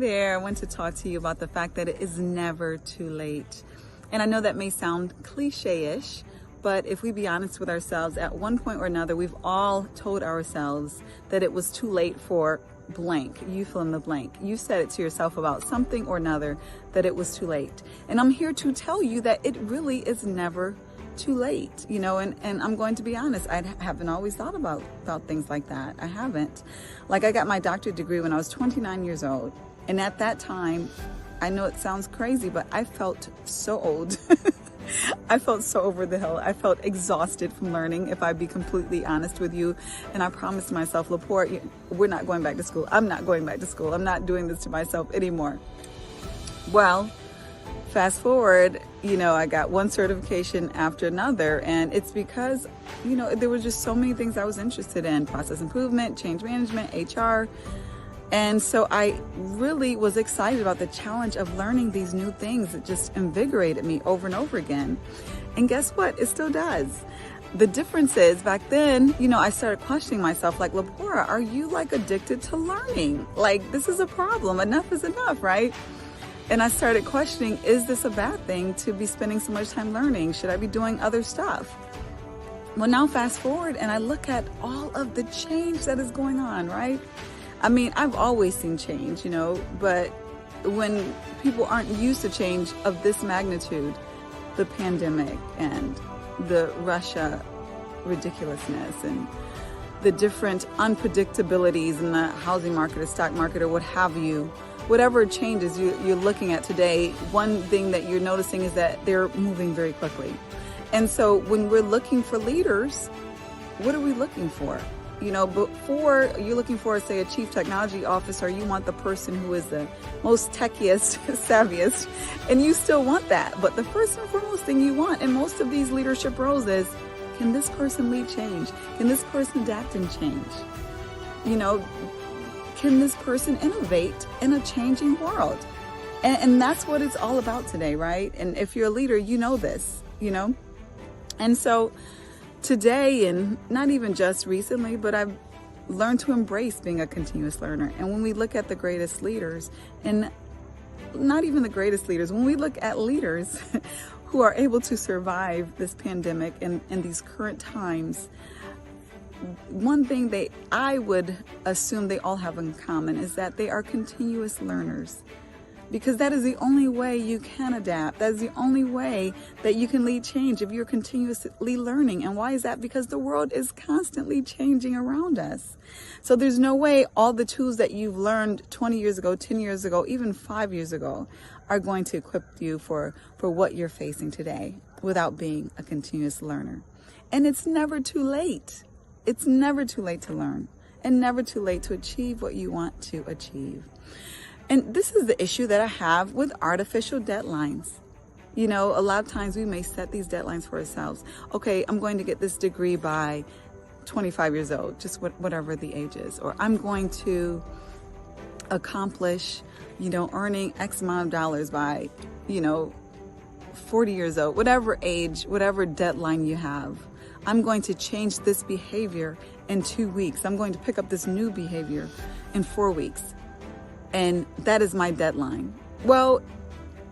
there. I want to talk to you about the fact that it is never too late. And I know that may sound cliche-ish, but if we be honest with ourselves, at one point or another, we've all told ourselves that it was too late for blank. You fill in the blank. You said it to yourself about something or another that it was too late. And I'm here to tell you that it really is never too late, you know, and I'm going to be honest, I haven't always thought about things like that. I haven't. Like, I got my doctorate degree when I was 29 years old. And at that time, I know it sounds crazy, but I felt so old. I felt so over the hill. I felt exhausted from learning, if I be completely honest with you. And I promised myself, Laporte, we're not going back to school. I'm not going back to school. I'm not doing this to myself anymore. Well, fast forward, you know, I got one certification after another, and it's because, you know, there were just so many things I was interested in: process improvement, change management, HR. And so I really was excited about the challenge of learning these new things. It just invigorated me over and over again. And guess what? It still does. The difference is, back then, you know, I started questioning myself, like, Laporte, are you like addicted to learning? Like, this is a problem. Enough is enough, right? And I started questioning, is this a bad thing to be spending so much time learning? Should I be doing other stuff? Well, now fast forward and I look at all of the change that is going on, right? I mean, I've always seen change, you know, but when people aren't used to change of this magnitude, the pandemic and the Russia ridiculousness and the different unpredictabilities in the housing market or stock market or what have you, whatever changes you're looking at today, one thing that you're noticing is that they're moving very quickly. And so when we're looking for leaders, what are we looking for? You know, before you're looking for, say, a chief technology officer, you want the person who is the most techiest, savviest, and you still want that. But the first and foremost thing you want in most of these leadership roles is, can this person lead change? Can this person adapt and change? You know, can this person innovate in a changing world? And that's what it's all about today, right? And if you're a leader, you know this, you know? And so today, and not even just recently, but I've learned to embrace being a continuous learner. And when we look at the greatest leaders, and not even the greatest leaders, when we look at leaders who are able to survive this pandemic and these current times, one thing I would assume they all have in common is that they are continuous learners. Because that is the only way you can adapt. That is the only way that you can lead change, if you're continuously learning. And why is that? Because the world is constantly changing around us. So there's no way all the tools that you've learned 20 years ago, 10 years ago, even 5 years ago are going to equip you for what you're facing today without being a continuous learner. And it's never too late. It's never too late to learn, and never too late to achieve what you want to achieve. And this is the issue that I have with artificial deadlines. You know, a lot of times we may set these deadlines for ourselves. Okay, I'm going to get this degree by 25 years old, just whatever the age is. Or I'm going to accomplish, you know, earning X amount of dollars by, you know, 40 years old, whatever age, whatever deadline you have. I'm going to change this behavior in 2 weeks. I'm going to pick up this new behavior in 4 weeks. And that is my deadline. Well,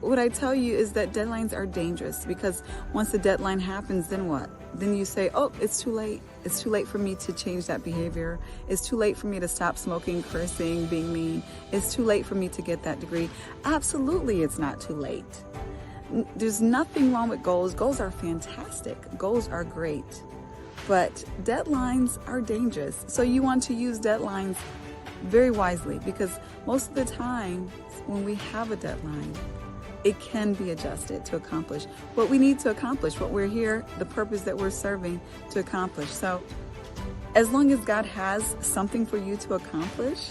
what I tell you is that deadlines are dangerous, because once the deadline happens, then what? Then you say, oh, it's too late. It's too late for me to change that behavior. It's too late for me to stop smoking, cursing, being mean. It's too late for me to get that degree. Absolutely, it's not too late. There's nothing wrong with goals. Goals are fantastic. Goals are great. But deadlines are dangerous. So you want to use deadlines very wisely, because most of the time when we have a deadline, it can be adjusted to accomplish what we need to accomplish, what we're here, the purpose that we're serving to accomplish. So as long as God has something for you to accomplish,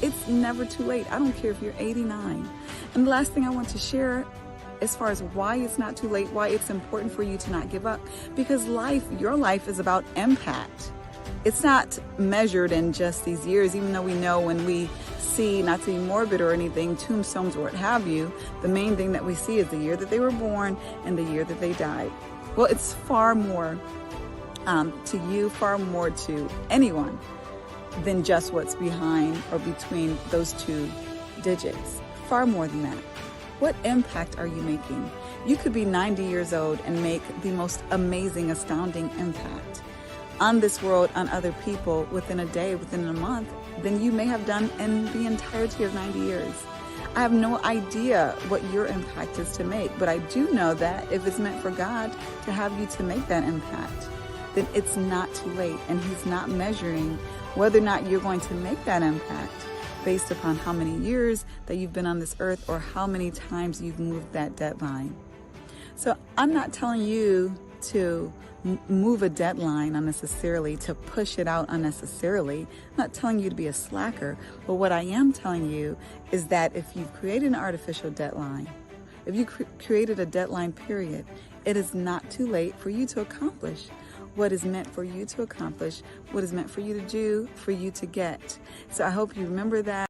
it's never too late. I don't care if you're 89. And the last thing I want to share, as far as why it's not too late, why it's important for you to not give up, because your life is about impact. It's not measured in just these years, even though we know when we see, not to be morbid or anything, tombstones or what have you, the main thing that we see is the year that they were born and the year that they died. Well, it's far more to you, far more to anyone than just what's behind or between those two digits, far more than that. What impact are you making? You could be 90 years old and make the most amazing, astounding impact on this world, on other people within a day, within a month, than you may have done in the entirety of 90 years. I have no idea what your impact is to make, but I do know that if it's meant for God to have you to make that impact, then it's not too late. And He's not measuring whether or not you're going to make that impact based upon how many years that you've been on this earth or how many times you've moved that deadline. So I'm not telling you to move a deadline unnecessarily, to push it out unnecessarily. I'm not telling you to be a slacker, but what I am telling you is that if you've created an artificial deadline, if you created a deadline period, it is not too late for you to accomplish what is meant for you to accomplish, what is meant for you to do, for you to get. So I hope you remember that.